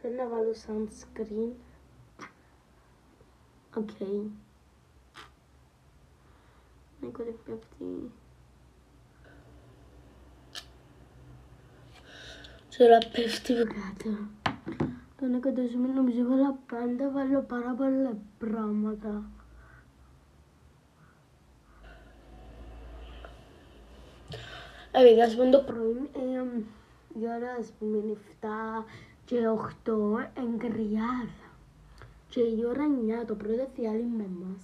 Πρέπει να βάλω sunscreen. Οκ. Νίκο δεν πέφτει. Τώρα πέφτει κάτω. Τον εκατοσμί νομίζω βάλα πάντα, βάλω πάρα πολλά πράγματα. Επειδή ας πούμε το πρωί, η ώρα ας πούμε είναι 7 και 8 εγκριάδα. Και η ώρα 9 το πρώτο διάλειμμα μας.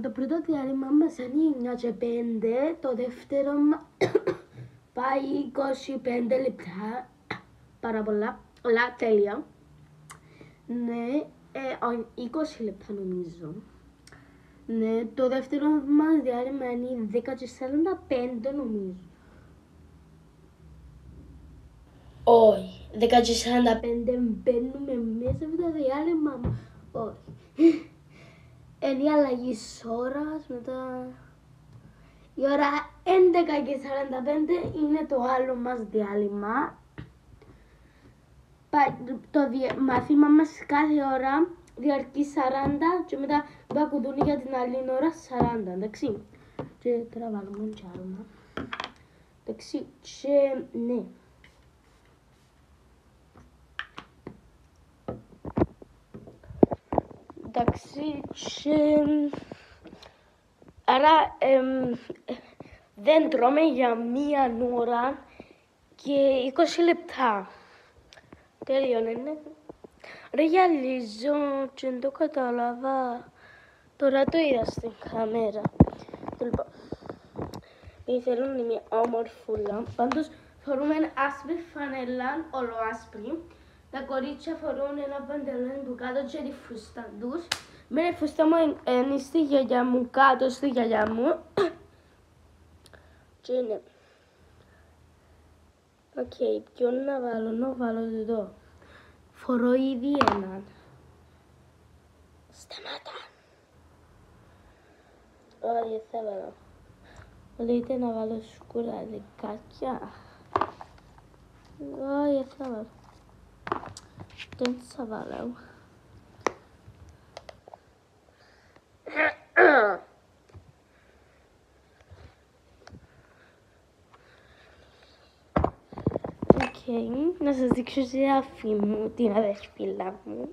Το πρώτο διάλειμμα μας είναι 9 και 5, το δεύτερο πάει 25 λεπτά, πάρα πολλά, αλλά τέλεια. Ναι, 20 λεπτά νομίζω. Ναι, το δεύτερο μας διάλειμμα είναι 10 και 45 νομίζω. Όχι, 10 και 45 μπαίνουμε μέσα από το διάλειμμα. Όχι. Είναι η αλλαγή ώρας, μετά η ώρα 11 και 45 είναι το άλλο μας διάλειμμα. Το μάθημα μας κάθε ώρα διαρκεί 40 και μετά μπακουδούν για την άλλη ώρα 40, εντάξει. Και τώρα βάλουμε κι άλλο. Εντάξει, και ναι. Εντάξει, και... Άρα δεν τρώμε για 1 ώρα και 20 λεπτά. Τέλειωνε, ναι. Ρε γυαλίζω και δεν το κατάλαβα. Τώρα το είδα στην κάμερα. Λοιπόν, θέλουν μια όμορφουλα. Πάντως φορούμε άσπρη φανέλα, ολοάσπρη. Τα κορίτσια φορούν ένα παντελόνι που κάτω και τη φούστα τους. Με η φούστα μου είναι στη γιαγιά μου, κάτω στη γιαγιά μου. Και είναι. Οκ, ποιον να βάλω εδώ. Φορώ ήδη έναν. Σταμάτα. Όχι, θα βάλω. Λέτε να βάλω σκουραδικάκια. Όχι, θα βάλω. Δεν θα βάλω. Οκ, να σας δείξω τη αδερφή μου, την αδερφίλα μου.